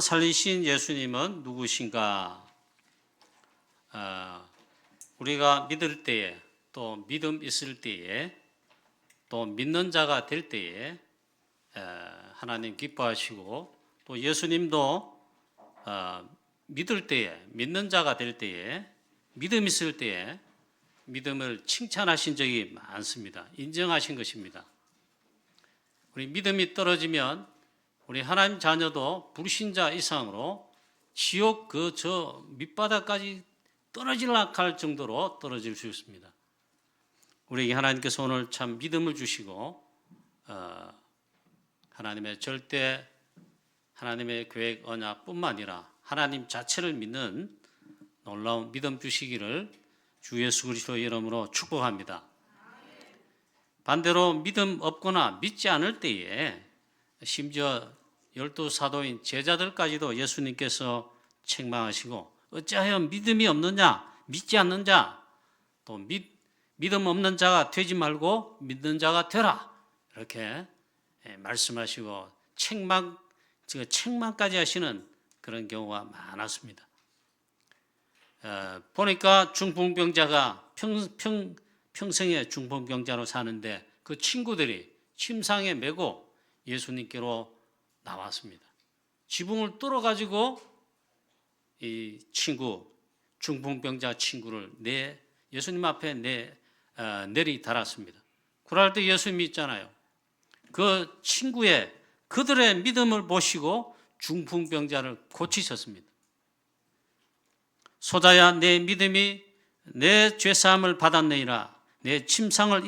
살리신 예수님은 누구신가? 우리가 믿을 때에, 또 믿음 있을 때에, 또 믿는 자가 될 때에 하나님 기뻐하시고, 또 예수님도 믿을 때에, 믿는 자가 될 때에, 믿음 있을 때에 믿음을 칭찬하신 적이 많습니다. 인정하신 것입니다. 우리 믿음이 떨어지면 우리 하나님 자녀도 불신자 이상으로 지옥 저 밑바닥까지 떨어질라 할 정도로 떨어질 수 있습니다. 우리에게 하나님께서 오늘 참 믿음을 주시고 하나님의 절대 하나님의 계획 언약뿐만 아니라 하나님 자체를 믿는 놀라운 믿음 주시기를 주 예수 그리스도의 이름으로 축복합니다. 반대로 믿음 없거나 믿지 않을 때에 심지어 12사도인 제자들까지도 예수님께서 책망하시고 어찌하여 믿음이 없느냐, 믿지 않는 자, 또 믿음 없는 자가 되지 말고 믿는 자가 되라, 이렇게 말씀하시고 책망까지 하시는 그런 경우가 많았습니다. 보니까 중풍병자가 평생에 중풍병자로 사는데 그 친구들이 침상에 메고 예수님께로 나왔습니다. 지붕을 뚫어가지고 이 중풍병자 친구를 예수님 앞에 내리 달았습니다. 그럴 때 예수님이 있잖아요. 그 그들의 믿음을 보시고 중풍병자를 고치셨습니다. 소자야, 내 믿음이 내 죄사함을 받았느니라. 내 침상을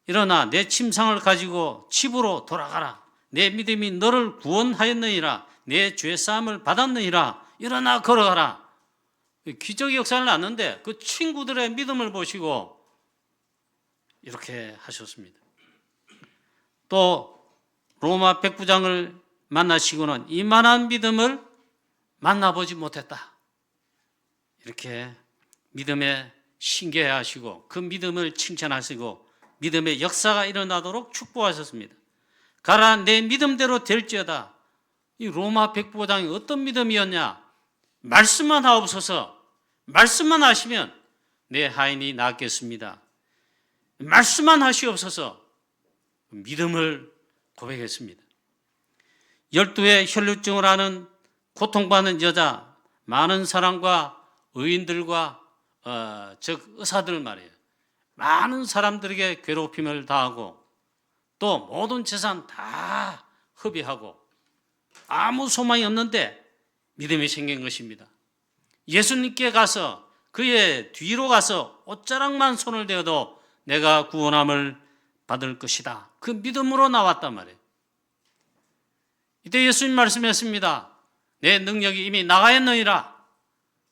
일어나 내 침상을 가지고 집으로 돌아가라. 내 믿음이 너를 구원하였느니라. 내 죄사함을 받았느니라. 일어나 걸어가라. 기적의 역사를 났는데 그 친구들의 믿음을 보시고 이렇게 하셨습니다. 또 로마 백부장을 만나시고는 이만한 믿음을 만나보지 못했다, 이렇게 믿음에 신기해하시고 그 믿음을 칭찬하시고 믿음의 역사가 일어나도록 축복하셨습니다. 가라, 내 믿음대로 될지어다. 이 로마 백부장이 어떤 믿음이었냐? 말씀만 하옵소서. 말씀만 하시면 내 하인이 낫겠습니다. 말씀만 하시옵소서. 믿음을 고백했습니다. 12회 혈루증을 앓는 고통받는 여자, 많은 사람과 의인들과 즉 의사들 말이에요. 많은 사람들에게 괴롭힘을 당하고 또 모든 재산 다 허비하고 아무 소망이 없는데 믿음이 생긴 것입니다. 예수님께 가서 그의 뒤로 가서 옷자락만 손을 대어도 내가 구원함을 받을 것이다, 그 믿음으로 나왔단 말이에요. 이때 예수님 말씀했습니다. 내 능력이 이미 나가 있느니라.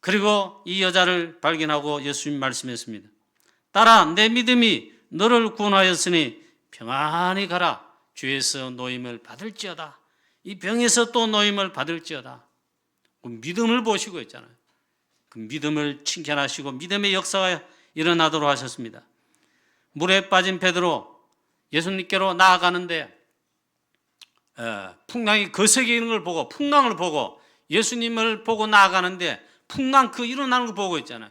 그리고 이 여자를 발견하고 예수님 말씀했습니다. 딸아, 내 믿음이 너를 구원하였으니 평안히 가라. 죄에서 노임을 받을지어다. 이 병에서 또 노임을 받을지어다. 그 믿음을 보시고 있잖아요. 그 믿음을 칭찬하시고 믿음의 역사가 일어나도록 하셨습니다. 물에 빠진 베드로 예수님께로 나아가는데 풍랑이 거세게 걸 보고, 풍랑을 보고 예수님을 보고 나아가는데 풍랑 일어나는 걸 보고 있잖아요.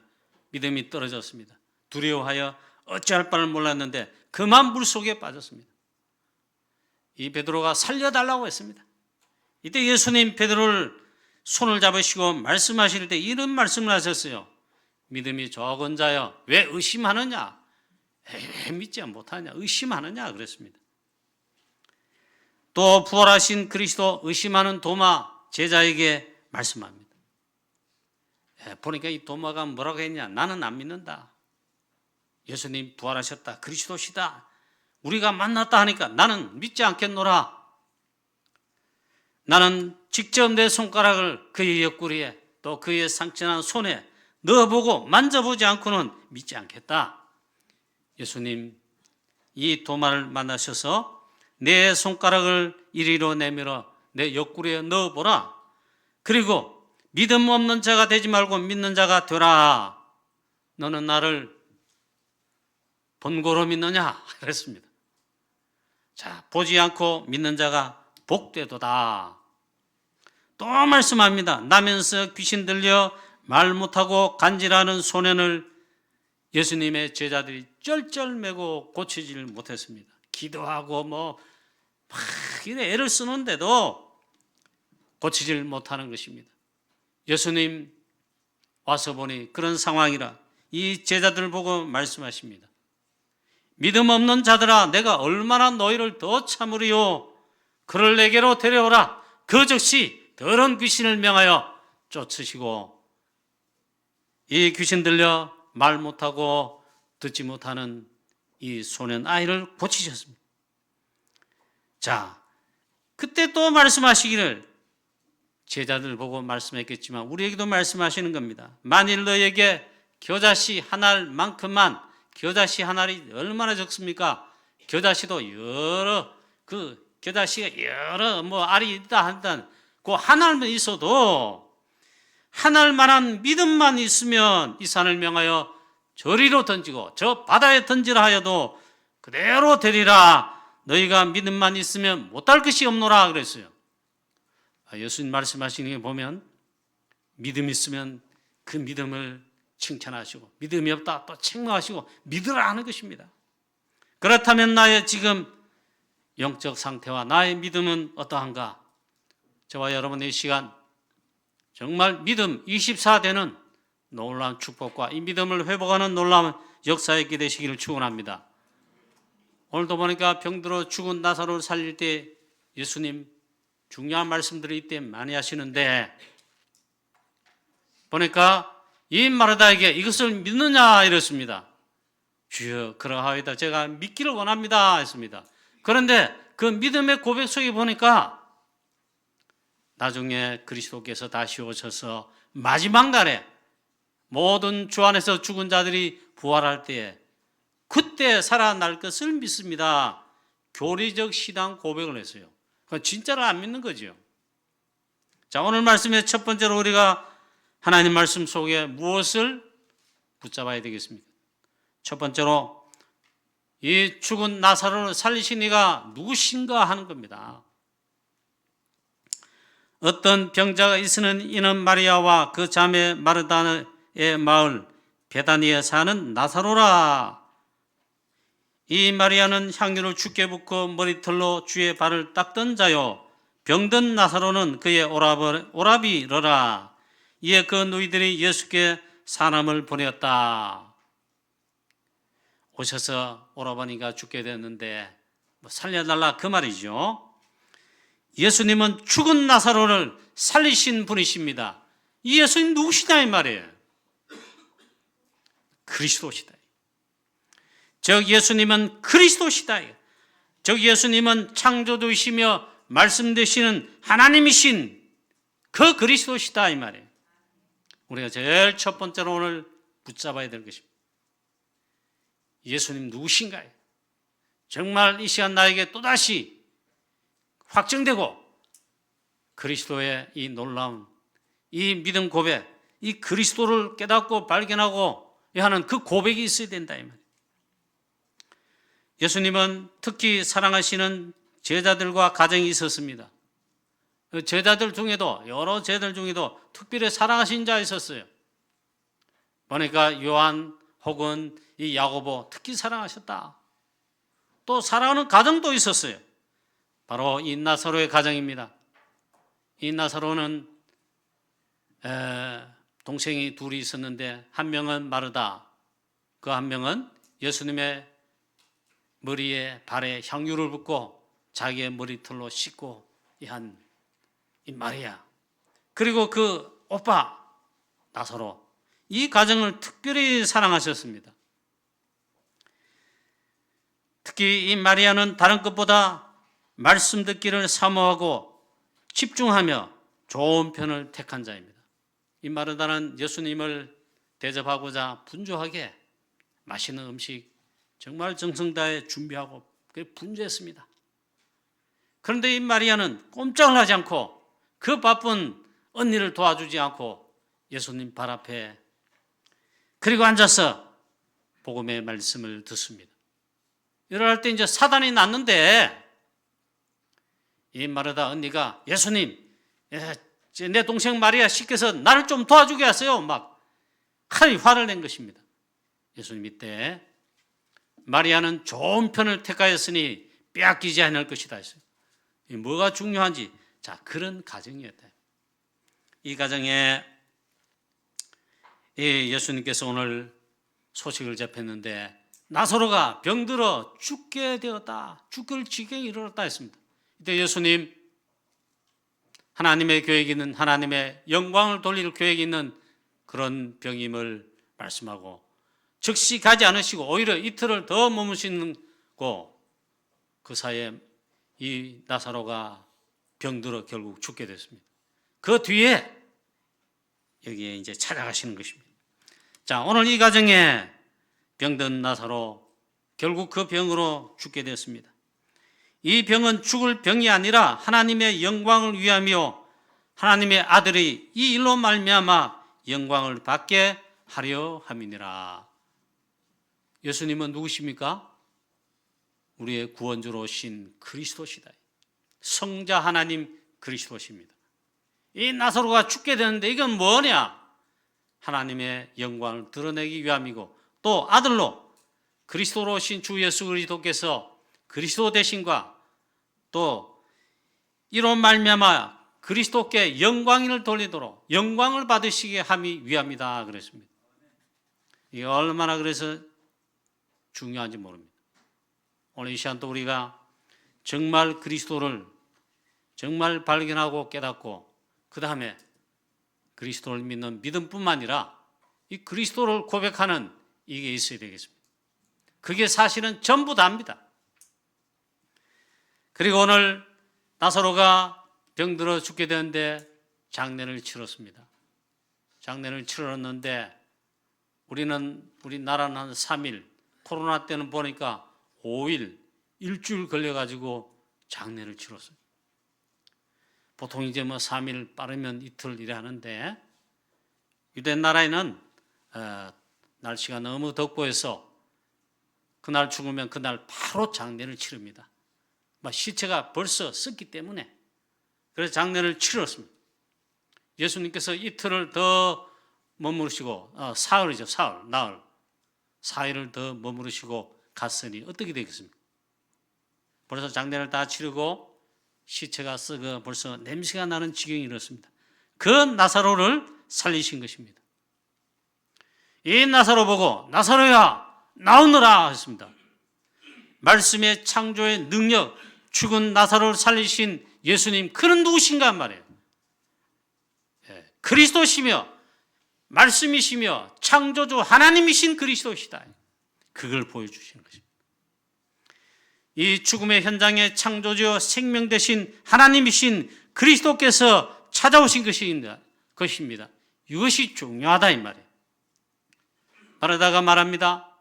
믿음이 떨어졌습니다. 두려워하여 어찌할 바를 몰랐는데 그만 물속에 빠졌습니다. 이 베드로가 살려달라고 했습니다. 이때 예수님 베드로를 손을 잡으시고 말씀하실 때 이런 말씀을 하셨어요. 믿음이 적은 자여, 왜 의심하느냐? 왜 믿지 못하냐? 의심하느냐? 그랬습니다. 또 부활하신 그리스도 의심하는 도마 제자에게 말씀합니다. 보니까 이 도마가 뭐라고 했냐? 나는 안 믿는다. 예수님 부활하셨다, 그리스도시다, 우리가 만났다 하니까 나는 믿지 않겠노라. 나는 직접 내 손가락을 그의 옆구리에 또 그의 상처난 손에 넣어보고 만져보지 않고는 믿지 않겠다. 예수님 이 도마를 만나셔서 내 손가락을 이리로 내밀어 내 옆구리에 넣어보라. 그리고 믿음 없는 자가 되지 말고 믿는 자가 되라. 너는 나를 본고로 믿느냐? 그랬습니다. 자, 보지 않고 믿는 자가 복되도다. 또 말씀합니다. 나면서 귀신 들려 말 못하고 간질하는 소년을 예수님의 제자들이 쩔쩔매고 고치지를 못했습니다. 기도하고 막 애를 쓰는데도 고치질 못하는 것입니다. 예수님 와서 보니 그런 상황이라 이 제자들 보고 말씀하십니다. 믿음 없는 자들아, 내가 얼마나 너희를 더 참으리요. 그를 내게로 데려오라. 그 즉시 더러운 귀신을 명하여 쫓으시고, 이 귀신 들려 말 못하고 듣지 못하는 이 소년 아이를 고치셨습니다. 자, 그때 또 말씀하시기를, 제자들 보고 말씀했겠지만 우리에게도 말씀하시는 겁니다. 만일 너에게 겨자씨 한 알만큼만, 겨자씨 한 알이 얼마나 적습니까? 겨자씨도 겨자씨가 여러 알이 있다 한다. 그 한 알만 있어도, 한 알만한 믿음만 있으면 이 산을 명하여 저리로 던지고 저 바다에 던지라 하여도 그대로 되리라. 너희가 믿음만 있으면 못할 것이 없노라 그랬어요. 예수님 말씀하시는 게 보면 믿음 있으면 그 믿음을 칭찬하시고, 믿음이 없다 또 책망하시고 믿으라 하는 것입니다. 그렇다면 나의 지금 영적 상태와 나의 믿음은 어떠한가? 저와 여러분의 시간 정말 믿음 24되는 놀라운 축복과 이 믿음을 회복하는 놀라운 역사에 있게 되시기를 축원합니다. 오늘도 보니까 병들어 죽은 나사로를 살릴 때 예수님 중요한 말씀들이 이때 많이 하시는데, 보니까 이 마르다에게 이것을 믿느냐 이랬습니다. 주여 그러하이다, 제가 믿기를 원합니다 했습니다. 그런데 그 믿음의 고백 속에 보니까 나중에 그리스도께서 다시 오셔서 마지막 날에 모든 주 안에서 죽은 자들이 부활할 때에 그때 살아날 것을 믿습니다. 교리적 신앙 고백을 했어요. 그건 진짜로 안 믿는 거죠. 자, 오늘 말씀의 첫 번째로 우리가 하나님 말씀 속에 무엇을 붙잡아야 되겠습니까? 첫 번째로 이 죽은 나사로를 살리신 이가 누구신가 하는 겁니다. 어떤 병자가 있으는 이는 마리아와 그 자매 마르다의 마을 베다니에 사는 나사로라. 이 마리아는 향유를 주께 붓고 머리털로 주의 발을 닦던 자요, 병든 나사로는 그의 오라비러라. 이에 그 누이들이 예수께 사람을 보내었다. 오셔서 오라버니가 죽게 됐는데 살려달라 그 말이죠. 예수님은 죽은 나사로를 살리신 분이십니다. 이 예수님 누구시냐 이 말이에요. 그리스도시다. 즉 예수님은 그리스도시다. 즉 예수님은 창조주이시며 말씀 되시는 하나님이신 그 그리스도시다 이 말이에요. 우리가 제일 첫 번째로 오늘 붙잡아야 될 것입니다. 예수님 누구신가요? 정말 이 시간 나에게 또다시 확정되고 그리스도의 이 놀라운 이 믿음 고백, 이 그리스도를 깨닫고 발견하고 하는 그 고백이 있어야 된다 이 말이에요. 예수님은 특히 사랑하시는 제자들과 가정이 있었습니다. 제자들 중에도, 여러 제자들 중에도 특별히 사랑하신 자 있었어요. 보니까 요한 혹은 이 야고보 특히 사랑하셨다. 또 사랑하는 가정도 있었어요. 바로 이 나사로의 가정입니다. 이 나사로는 동생이 둘이 있었는데 한 명은 마르다, 그 한 명은 예수님의 머리에 발에 향유를 붓고 자기의 머리털로 씻고 이 마리아, 그리고 그 오빠 나사로, 이 가정을 특별히 사랑하셨습니다. 특히 이 마리아는 다른 것보다 말씀 듣기를 사모하고 집중하며 좋은 편을 택한 자입니다. 이 마르다는 예수님을 대접하고자 분주하게 맛있는 음식 정말 정성 다해 준비하고 분주했습니다. 그런데 이 마리아는 꼼짝을 하지 않고 그 바쁜 언니를 도와주지 않고 예수님 발 앞에 그리고 앉아서 복음의 말씀을 듣습니다. 이럴 때 이제 사단이 났는데 이 마르다 언니가 예수님 내 동생 마리아 시켜서 나를 좀 도와주게 하세요. 막 화를 낸 것입니다. 예수님 이때 마리아는 좋은 편을 택하였으니 빼앗기지 않을 것이다 했어요. 뭐가 중요한지, 자, 그런 가정이었다. 이 가정에 예수님께서 오늘 소식을 접했는데 나사로가 병들어 죽게 되었다, 죽을 지경에 이르렀다 했습니다. 이때 예수님, 하나님의 계획이 있는, 하나님의 영광을 돌릴 계획이 있는 그런 병임을 말씀하고 즉시 가지 않으시고 오히려 이틀을 더 머무시고 그 사이에 이 나사로가 병들어 결국 죽게 됐습니다. 그 뒤에 여기에 이제 찾아가시는 것입니다. 자, 오늘 이 가정에 병든 나사로 결국 그 병으로 죽게 되었습니다. 이 병은 죽을 병이 아니라 하나님의 영광을 위하며 하나님의 아들이 이 일로 말미암아 영광을 받게 하려 함이니라. 예수님은 누구십니까? 우리의 구원주로 오신 그리스도시다. 성자 하나님 그리스도십니다. 이 나사로가 죽게 되는데 이건 뭐냐? 하나님의 영광을 드러내기 위함이고 또 아들로 그리스도로 오신 주 예수 그리스도께서 그리스도 되심과 또 이로 말미암아 그리스도께 영광을 돌리도록 영광을 받으시게 함이 위함이다 그랬습니다. 이게 얼마나 그래서 중요한지 모릅니다. 오늘 이 시간 또 우리가 정말 그리스도를 정말 발견하고 깨닫고 그 다음에 그리스도를 믿는 믿음뿐만 아니라 이 그리스도를 고백하는 이게 있어야 되겠습니다. 그게 사실은 전부 다입니다. 그리고 오늘 나사로가 병들어 죽게 되는데 장례를 치렀습니다. 장례를 치렀는데 우리나라는 한 3일, 코로나 때는 보니까 5일, 일주일 걸려가지고 장례를 치렀어요. 보통 이제 3일 빠르면 이틀 이래 하는데 유대 나라에는 날씨가 너무 덥고 해서 그날 죽으면 그날 바로 장례를 치릅니다. 시체가 벌써 썩기 때문에 그래서 장례를 치렀습니다. 예수님께서 이틀을 더 머무르시고 사흘이죠, 나흘 4일을 더 머무르시고 갔으니 어떻게 되겠습니까? 벌써 장례를 다 치르고 시체가 썩어 벌써 냄새가 나는 지경이 이렇습니다. 그 나사로를 살리신 것입니다. 이 나사로 보고 나사로야 나오너라 했습니다. 말씀의 창조의 능력, 죽은 나사로를 살리신 예수님, 그는 누구신가 말이에요. 그리스도시며 말씀이시며 창조주 하나님이신 그리스도시다. 그걸 보여주시는 것입니다. 이 죽음의 현장에 창조주 생명 되신 하나님이신 그리스도께서 찾아오신 것입니다. 이것이 중요하다 이 말이에요. 바르다가 말합니다.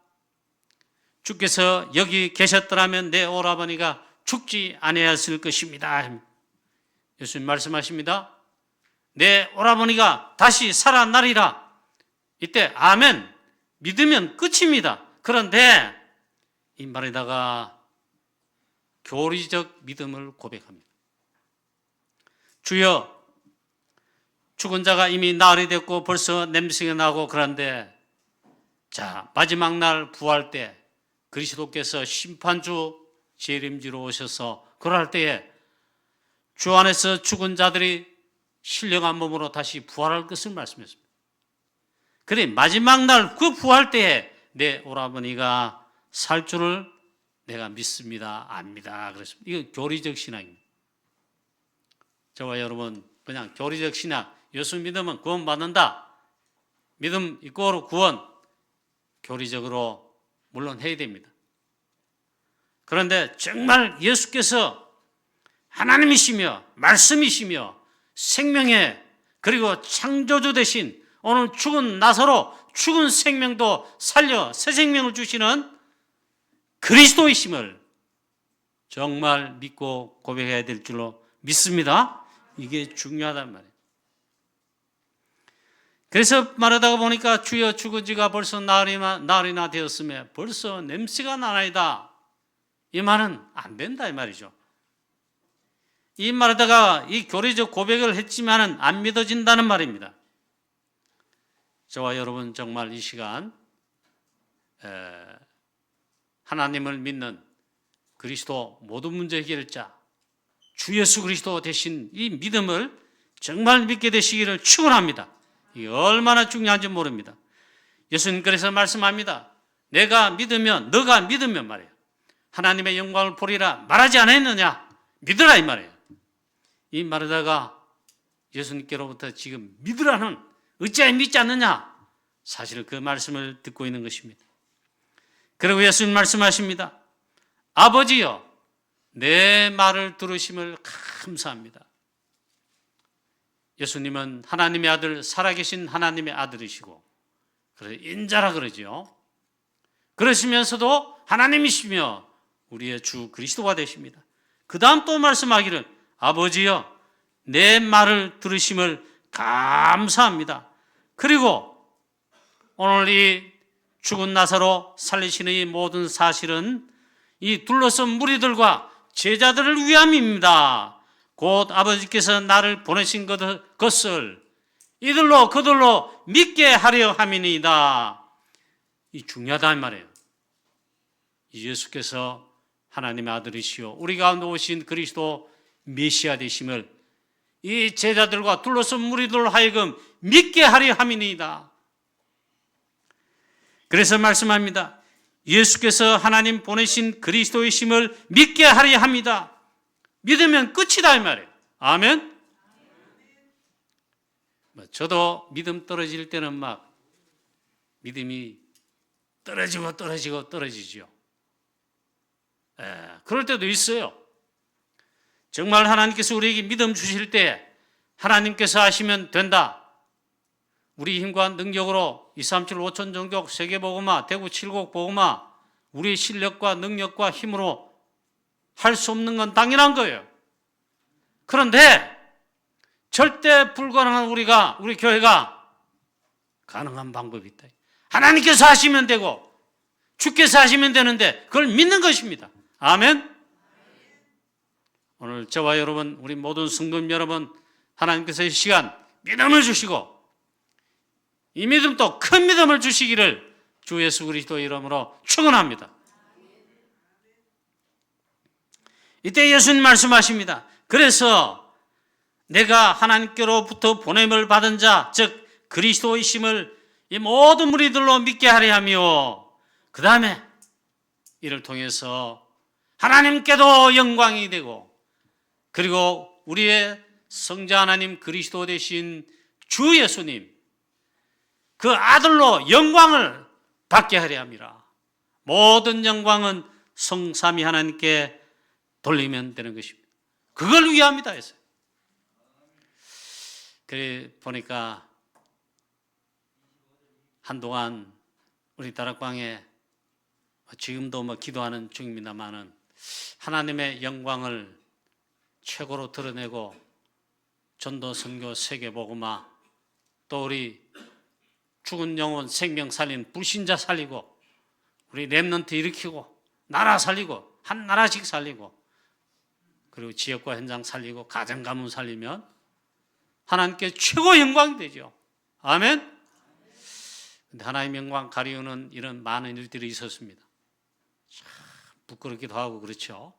주께서 여기 계셨더라면 내 오라버니가 죽지 아니하였을 것입니다. 예수님 말씀하십니다. 내 오라버니가 다시 살아나리라. 이때 아멘 믿으면 끝입니다. 그런데 이 말에다가 교리적 믿음을 고백합니다. 주여, 죽은 자가 이미 나흘이 됐고 벌써 냄새가 나고 그런데 자, 마지막 날 부활 때 그리스도께서 심판주 재림지로 오셔서 그럴 때에 주 안에서 죽은 자들이 신령한 몸으로 다시 부활할 것을 말씀했습니다. 그래 마지막 날 그 부활 때에 내 오라버니가 살 줄을 내가 믿습니다. 압니다. 그랬습니다. 이건 교리적 신앙입니다. 저와 여러분 그냥 교리적 신앙, 예수 믿으면 구원받는다. 믿음 이꼬르 구원, 교리적으로 물론 해야 됩니다. 그런데 정말 예수께서 하나님이시며 말씀이시며 생명의 그리고 창조주 되신 오늘 죽은 나사로 죽은 생명도 살려 새 생명을 주시는 그리스도이심을 정말 믿고 고백해야 될 줄로 믿습니다. 이게 중요하단 말이에요. 그래서 말하다가 보니까 주여 죽은 지가 벌써 나흘이나 되었으며 벌써 냄새가 나나이다. 이 말은 안 된다 이 말이죠. 이 말하다가 이 교리적 고백을 했지만은 안 믿어진다는 말입니다. 저와 여러분 정말 이 시간 하나님을 믿는 그리스도 모든 문제 해결자 주 예수 그리스도 대신 이 믿음을 정말 믿게 되시기를 축원합니다. 이게 얼마나 중요한지 모릅니다. 예수님 그래서 말씀합니다. 내가 믿으면 너가 믿으면 말이에요. 하나님의 영광을 보리라 말하지 않았느냐? 믿으라 이 말이에요. 이 말하다가 예수님께로부터 지금 믿으라는 어찌하여 믿지 않느냐? 사실 그 말씀을 듣고 있는 것입니다. 그리고 예수님 말씀하십니다. 아버지여 내 말을 들으심을 감사합니다. 예수님은 하나님의 아들, 살아계신 하나님의 아들이시고 그래서 인자라 그러죠. 그러시면서도 하나님이시며 우리의 주 그리스도가 되십니다. 그 다음 또 말씀하기를 아버지여 내 말을 들으심을 감사합니다. 그리고 오늘 이 죽은 나사로 살리시는 이 모든 사실은 이 둘러선 무리들과 제자들을 위함입니다. 곧 아버지께서 나를 보내신 것을 이들로 그들로 믿게 하려 함이니이다. 이 중요하다는 말이에요. 예수께서 하나님의 아들이시오 우리 가운데 오신 그리스도 메시아 되심을 이 제자들과 둘러선 무리들로 하여금 믿게 하려 함이니이다. 그래서 말씀합니다. 예수께서 하나님 보내신 그리스도이심을 믿게 하려 합니다. 믿으면 끝이다 이 말이에요. 아멘. 저도 믿음 떨어질 때는 막 믿음이 떨어지죠. 그럴 때도 있어요. 정말 하나님께서 우리에게 믿음 주실 때 하나님께서 하시면 된다. 우리 힘과 능력으로 237 5천 종족 세계복음화 대구 7곡 복음화 우리의 실력과 능력과 힘으로 할 수 없는 건 당연한 거예요. 그런데 절대 불가능한 우리 교회가 가능한 방법이 있다. 하나님께서 하시면 되고 주께서 하시면 되는데 그걸 믿는 것입니다. 아멘. 오늘 저와 여러분 우리 모든 성도님 여러분 하나님께서 이 시간 믿음을 주시고 이 믿음도 큰 믿음을 주시기를 주 예수 그리스도의 이름으로 축원합니다. 이때 예수님 말씀하십니다. 그래서 내가 하나님께로부터 보냄을 받은 자, 즉 그리스도이심을 이 모든 무리들로 믿게 하려 하며 그 다음에 이를 통해서 하나님께도 영광이 되고 그리고 우리의 성자 하나님 그리스도 되신 주 예수님 그 아들로 영광을 받게 하려 함이라. 모든 영광은 성삼위 하나님께 돌리면 되는 것입니다. 그걸 위함이다 했어요. 그래 보니까 한동안 우리 다락방에 지금도 기도하는 중입니다만은 하나님의 영광을 최고로 드러내고 전도 선교 세계 복음화 또 우리 죽은 영혼 생명 살린 불신자 살리고 우리 렘넌트 일으키고 나라 살리고 한 나라씩 살리고 그리고 지역과 현장 살리고 가정 가문 살리면 하나님께 최고 영광이 되죠. 아멘. 근데 하나님의 영광 가리우는 이런 많은 일들이 있었습니다. 참 부끄럽기도 하고 그렇죠.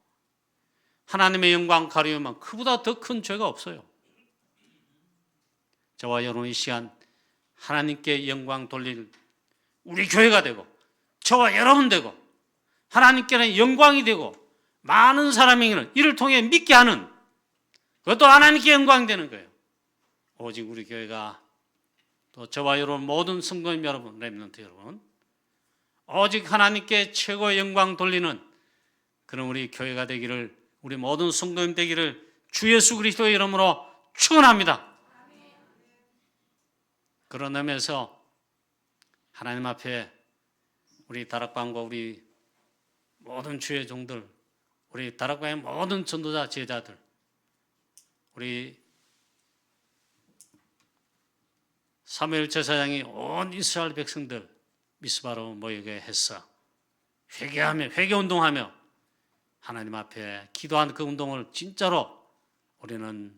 하나님의 영광 가리우면 그보다 더 큰 죄가 없어요. 저와 여러분 이 시간 하나님께 영광 돌릴 우리 교회가 되고 저와 여러분 되고 하나님께는 영광이 되고 많은 사람이 이를 통해 믿게 하는 그것도 하나님께 영광이 되는 거예요. 오직 우리 교회가 또 저와 여러분 모든 성도님 여러분 렘넌트 여러분 오직 하나님께 최고의 영광 돌리는 그런 우리 교회가 되기를 우리 모든 성도님 되기를 주 예수 그리스도의 이름으로 축원합니다. 그런 의미에서 하나님 앞에 우리 다락방과 우리 모든 주의 종들 우리 다락방의 모든 전도자 제자들 우리 사무엘 제사장이 온 이스라엘 백성들 미스바로 모이게 했어. 회개운동하며 하나님 앞에 기도하는 그 운동을 진짜로 우리는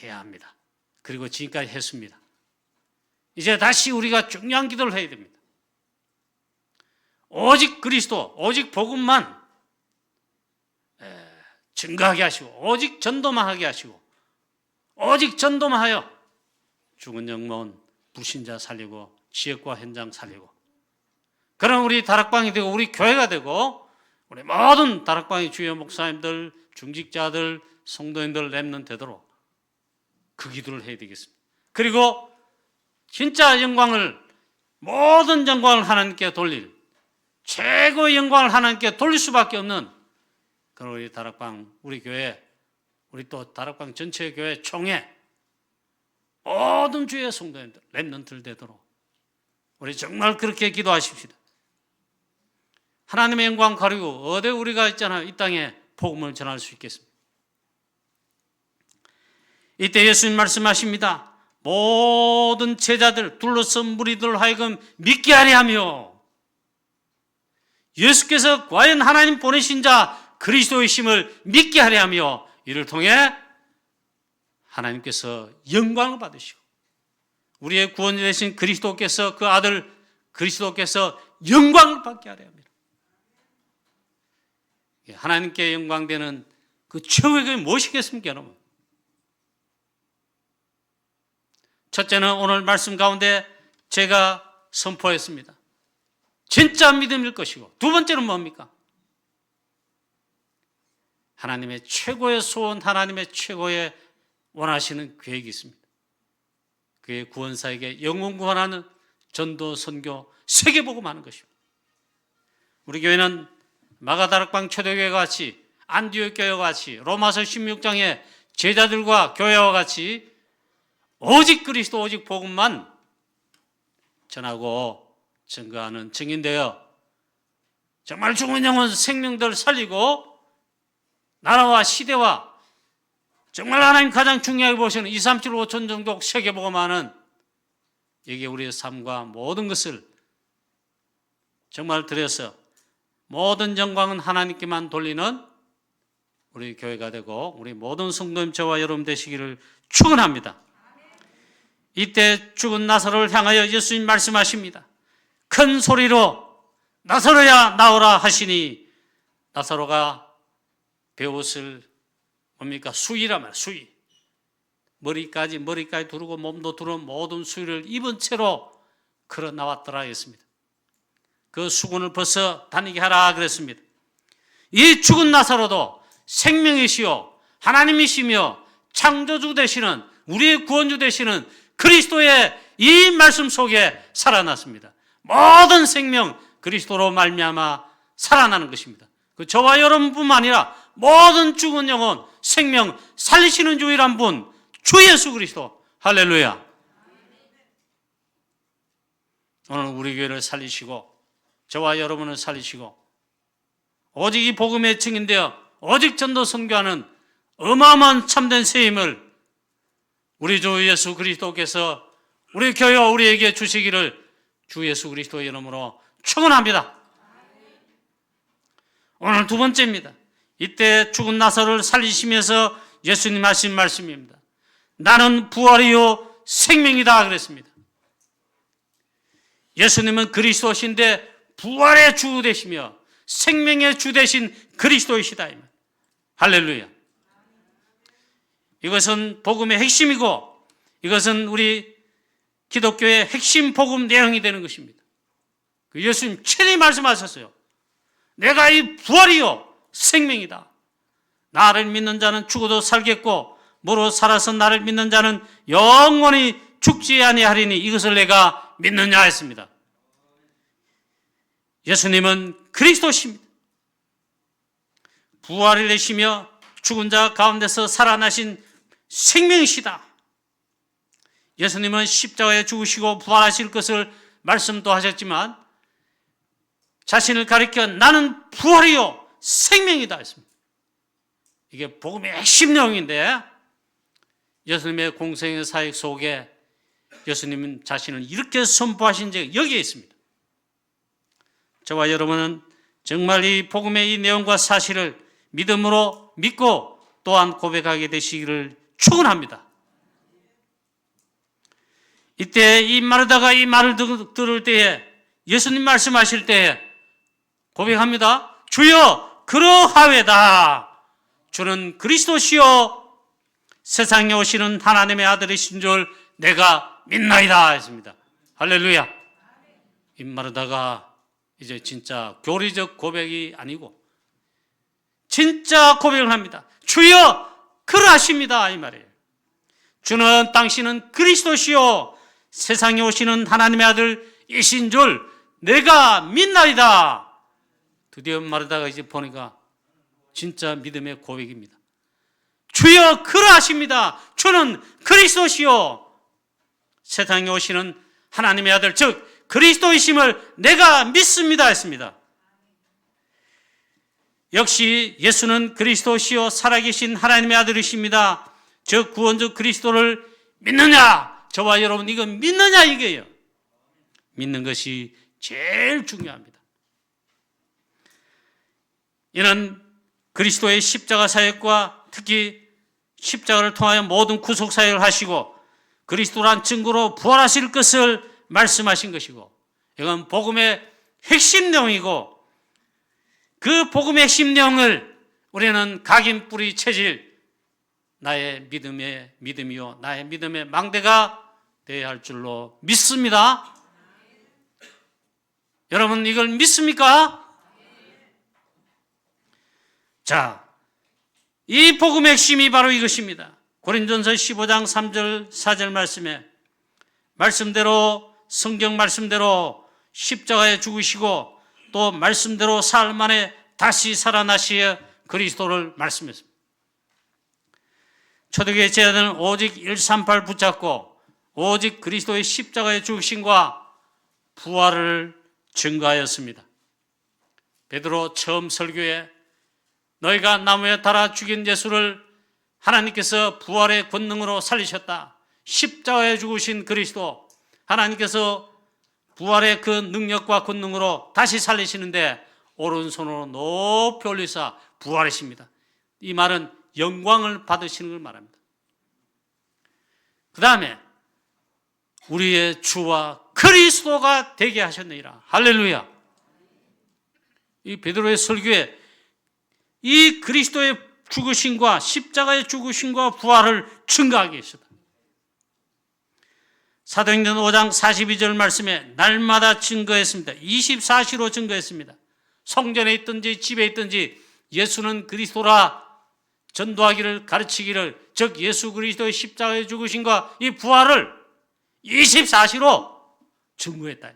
해야 합니다. 그리고 지금까지 했습니다. 이제 다시 우리가 중요한 기도를 해야 됩니다. 오직 그리스도, 오직 복음만 증거하게 하시고, 오직 전도만 하게 하시고, 오직 전도만 하여 죽은 영혼 불신자 살리고 지역과 현장 살리고, 그런 우리 다락방이 되고 우리 교회가 되고 우리 모든 다락방의 주요 목사님들, 중직자들, 성도인들 렘넌트 되도록 그 기도를 해야 되겠습니다. 그리고 진짜 영광을, 모든 영광을 하나님께 돌릴, 최고의 영광을 하나님께 돌릴 수밖에 없는 그런 우리 다락방, 우리 교회, 우리 또 다락방 전체 교회 총회, 모든 주의 성도님들 렘넌트들 되도록 우리 정말 그렇게 기도하십시다. 하나님의 영광 가리고 어디 우리가 있잖아요. 이 땅에 복음을 전할 수 있겠습니다. 이때 예수님 말씀하십니다. 모든 제자들 둘러선 무리들 하여금 믿게 하려 하며, 예수께서 과연 하나님 보내신 자 그리스도의 심을 믿게 하려 하며, 이를 통해 하나님께서 영광을 받으시고 우리의 구원이 되신 그리스도께서, 그 아들 그리스도께서 영광을 받게 하려 합니다. 하나님께 영광되는 그 최후의 것이 무엇이겠습니까, 여러분? 첫째는 오늘 말씀 가운데 제가 선포했습니다. 진짜 믿음일 것이고, 두 번째는 뭡니까? 하나님의 최고의 소원, 하나님의 최고의 원하시는 계획이 있습니다. 그의 구원사에게 영혼 구원하는 전도, 선교, 세계복음하는 것입니다. 우리 교회는 마가다락방 초대교회와 같이, 안디옥 교회와 같이, 로마서 16장의 제자들과 교회와 같이 오직 그리스도, 오직 복음만 전하고 증거하는 증인되어 정말 죽은 영혼 생명들 살리고 나라와 시대와 정말 하나님 가장 중요하게 보시는 2, 3, 7, 5천 종족 세계복음하는, 여기에 우리의 삶과 모든 것을 정말 들여서 모든 영광은 하나님께만 돌리는 우리 교회가 되고 우리 모든 성도님, 저와 여러분 되시기를 축원합니다. 이때 죽은 나사로를 향하여 예수님 말씀하십니다. 큰 소리로 나사로야 나오라 하시니, 나사로가 베옷을 뭡니까? 수의라 말이야. 수의. 머리까지 두르고 몸도 두르고 모든 수의를 입은 채로 걸어 나왔더라 했습니다. 그 수건을 벗어 다니게 하라 그랬습니다. 이 죽은 나사로도 생명이시요 하나님이시며 창조주 되시는, 우리의 구원주 되시는 그리스도의 이 말씀 속에 살아났습니다. 모든 생명 그리스도로 말미암아 살아나는 것입니다. 그 저와 여러분뿐만 아니라 모든 죽은 영혼 생명 살리시는 유일한 분, 주 예수 그리스도. 할렐루야. 오늘 우리 교회를 살리시고 저와 여러분을 살리시고 오직 이 복음의 증인되어 오직 전도 선교하는 어마어마한 참된 세임을 우리 주 예수 그리스도께서 우리 교회와 우리에게 주시기를 주 예수 그리스도의 이름으로 축원합니다. 오늘 두 번째입니다. 이때 죽은 나사로를 살리시면서 예수님 하신 말씀입니다. 나는 부활이요 생명이다 그랬습니다. 예수님은 그리스도신데 부활의 주 되시며 생명의 주 되신 그리스도이시다. 할렐루야. 이것은 복음의 핵심이고 이것은 우리 기독교의 핵심 복음 내용이 되는 것입니다. 예수님 친히 말씀하셨어요. 내가 이 부활이요 생명이다. 나를 믿는 자는 죽어도 살겠고 무릇 살아서 나를 믿는 자는 영원히 죽지 아니하리니 이것을 내가 믿느냐 했습니다. 예수님은 그리스도십니다. 부활을 내시며 죽은 자 가운데서 살아나신 생명이시다. 예수님은 십자가에 죽으시고 부활하실 것을 말씀도 하셨지만 자신을 가리켜 나는 부활이요 생명이다 했습니다. 이게 복음의 핵심 내용인데 예수님의 공생의 사역 속에 예수님은 자신을 이렇게 선포하신 적이 여기에 있습니다. 저와 여러분은 정말 이 복음의 이 내용과 사실을 믿음으로 믿고 또 또한 고백하게 되시기를 축원합니다. 이때 이 마르다가 이 말을 들을 때에 예수님 말씀하실 때에 고백합니다. 주여 그러하외다. 주는 그리스도시요 세상에 오시는 하나님의 아들이신 줄 내가 믿나이다 했습니다. 할렐루야. 이 마르다가 이제 진짜 교리적 고백이 아니고 진짜 고백을 합니다. 주여 그러하십니다 이 말이에요. 주는 당신은 그리스도시요 세상에 오시는 하나님의 아들이신 줄 내가 믿나이다. 드디어 마르다가 이제 보니까 진짜 믿음의 고백입니다. 주여 그러하십니다. 주는 그리스도시요 세상에 오시는 하나님의 아들 즉 그리스도이심을 내가 믿습니다 했습니다. 역시 예수는 그리스도시요 살아계신 하나님의 아들이십니다. 즉 구원주 그리스도를 믿느냐? 저와 여러분 이거 믿느냐 이게요. 믿는 것이 제일 중요합니다. 이는 그리스도의 십자가 사역과 특히 십자가를 통하여 모든 구속 사역을 하시고 그리스도란 증거로 부활하실 것을 말씀하신 것이고 이건 복음의 핵심 내용이고 그 복음의 핵심 내용을 우리는 각인 뿌리 체질 나의 믿음의 믿음이요 나의 믿음의 망대가 되어야 할 줄로 믿습니다. 여러분 이걸 믿습니까? 자, 이 복음의 핵심이 바로 이것입니다. 고린도전서 15장 3절 4절 말씀대로 성경 말씀대로 십자가에 죽으시고 또 말씀대로 사흘 만에 다시 살아나시어 그리스도를 말씀했습니다. 초대교회 제자들은 오직 138 붙잡고 오직 그리스도의 십자가의 죽으심과 부활을 증거하였습니다. 베드로 처음 설교에 너희가 나무에 달아 죽인 예수를 하나님께서 부활의 권능으로 살리셨다. 십자가에 죽으신 그리스도 하나님께서 부활의 그 능력과 권능으로 다시 살리시는데 오른손으로 높이 올리사 부활이십니다. 이 말은 영광을 받으시는 걸 말합니다. 그 다음에 우리의 주와 그리스도가 되게 하셨느니라. 할렐루야. 이 베드로의 설교에 이 그리스도의 죽으심과 십자가의 죽으심과 부활을 증거하기 위해서다. 사도행전 5장 42절 말씀에 날마다 증거했습니다. 24시로 증거했습니다. 성전에 있든지 집에 있든지 예수는 그리스도라 전도하기를 가르치기를 즉 예수 그리스도의 십자가의 죽으심과 이 부활을 24시로 증거했다.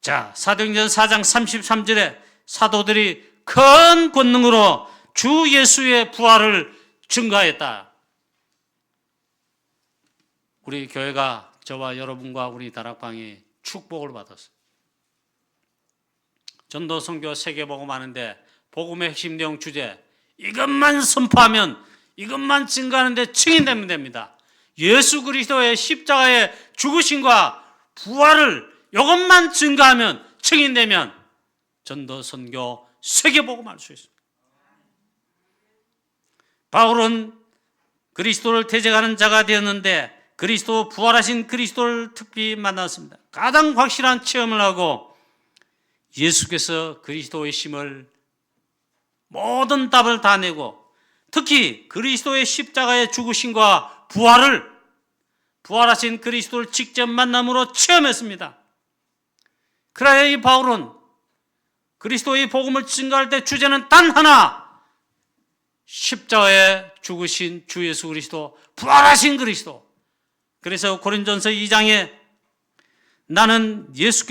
자, 사도행전 4장 33절에 사도들이 큰 권능으로 주 예수의 부활을 증거했다. 우리 교회가 저와 여러분과 우리 다락방이 축복을 받았어요. 전도 선교 세계복음 하는데 복음의 핵심 내용 주제 이것만 선포하면 이것만 증거하는데 증인되면 됩니다. 예수 그리스도의 십자가의 죽으심과 부활을 이것만 증거하면 증인되면 전도 선교 세계복음 할 수 있습니다. 바울은 그리스도를 대적하는 자가 되었는데 그리스도 부활하신 그리스도를 특히 만났습니다. 가장 확실한 체험을 하고 예수께서 그리스도의 심을 모든 답을 다 내고 특히 그리스도의 십자가의 죽으심과 부활하신 그리스도를 직접 만남으로 체험했습니다. 그래야 이 바울은 그리스도의 복음을 증거할 때 주제는 단 하나 십자가에 죽으신 주 예수 그리스도 부활하신 그리스도. 그래서 고린도전서 2장에 나는 예수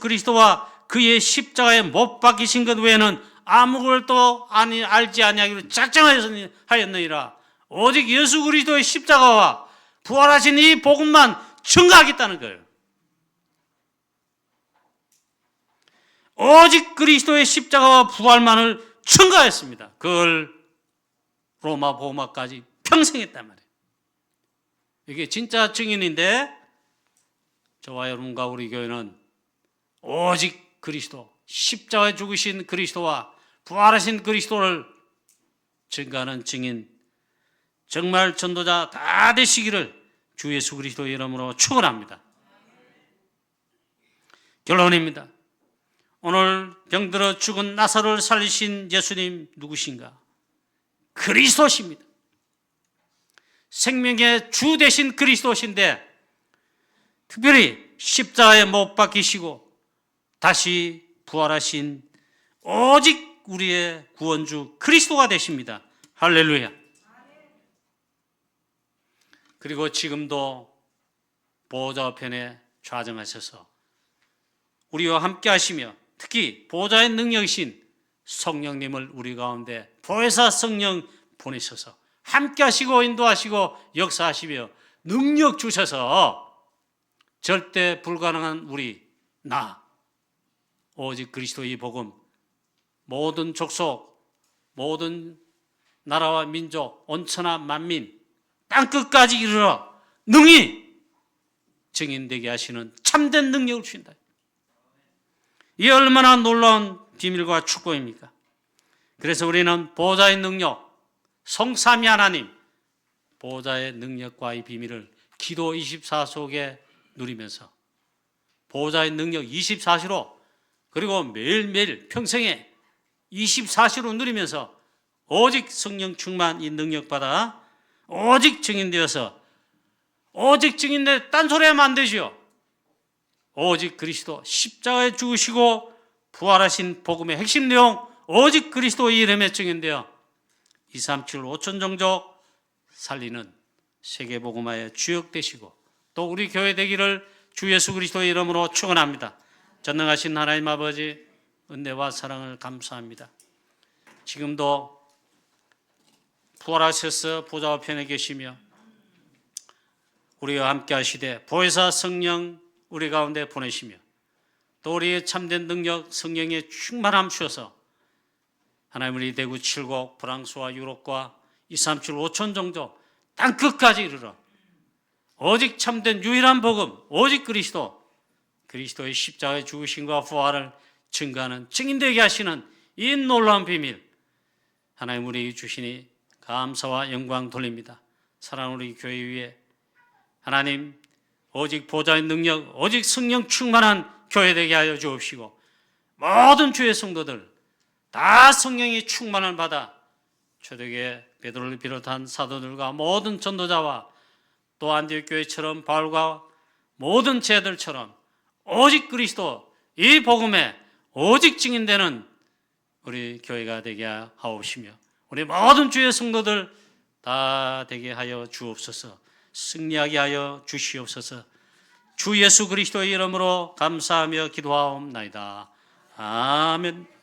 그리스도와 그의 십자가에 못 박히신 것 외에는 아무것도 알지 아니하기로 작정하였느니라. 오직 예수 그리스도의 십자가와 부활하신 이 복음만 증거하겠다는 거예요. 오직 그리스도의 십자가와 부활만을 증거했습니다. 그걸 로마 복음화까지 평생 했단 말이에요. 이게 진짜 증인인데 저와 여러분과 우리 교회는 오직 그리스도, 십자가에 죽으신 그리스도와 부활하신 그리스도를 증거하는 증인, 정말 전도자 다 되시기를 주 예수 그리스도의 이름으로 축원합니다. 결론입니다. 오늘 병들어 죽은 나사로를 살리신 예수님 누구신가? 그리스도십니다. 생명의 주 되신 그리스도신데 특별히 십자가에 못 박히시고 다시 부활하신 오직 우리의 구원주 그리스도가 되십니다. 할렐루야. 그리고 지금도 보좌 편에 좌정하셔서 우리와 함께 하시며 특히 보좌의 능력이신 성령님을 우리 가운데 보혜사 성령 보내셔서 함께 하시고 인도하시고 역사하시며 능력 주셔서 절대 불가능한 우리 오직 그리스도의 복음 모든 족속 모든 나라와 민족 온천하 만민 땅끝까지 이르러 능히 증인되게 하시는 참된 능력을 주신다. 이 얼마나 놀라운 비밀과 축복입니까? 그래서 우리는 보좌의 능력, 성삼위 하나님, 보좌의 능력과의 비밀을 기도 24 속에 누리면서 보좌의 능력 24시로 그리고 매일매일 평생에 24시로 누리면서 오직 성령 충만 이 능력받아 오직 증인되어서 오직 증인되 딴소리하면 안 되죠. 오직 그리스도 십자가에 죽으시고 부활하신 복음의 핵심 내용 오직 그리스도의 이름에 증인되어 237 5천 종족 살리는 세계복음화의 주역 되시고 또 우리 교회 되기를 주 예수 그리스도의 이름으로 축원합니다. 전능하신 하나님 아버지 은혜와 사랑을 감사합니다. 지금도 부활하셔서 보좌 편에 계시며 우리와 함께 하시되 보혜사 성령 우리 가운데 보내시며 또 우리의 참된 능력 성령의 충만함 주셔서 하나님 우리 대구 7곡 프랑스와 유럽과 237 5천 종족 땅끝까지 이르러 오직 참된 유일한 복음 오직 그리스도의 십자가의 죽으심과 부활을 증거하는 증인되게 하시는 이 놀라운 비밀 하나님 우리에게 주시니 감사와 영광 돌립니다. 사랑하는 우리 교회 위에 하나님 오직 보좌의 능력 오직 성령 충만한 교회 되게 하여 주옵시고 모든 주의 성도들 다 성령의 충만을 받아 초대교회 베드로를 비롯한 사도들과 모든 전도자와 또 안디옥 교회처럼 바울과 모든 제자들처럼 오직 그리스도 이 복음에 오직 증인되는 우리 교회가 되게 하옵시며 우리 모든 주의 성도들 다 되게 하여 주옵소서. 승리하게 하여 주시옵소서. 주 예수 그리스도의 이름으로 감사하며 기도하옵나이다. 아멘.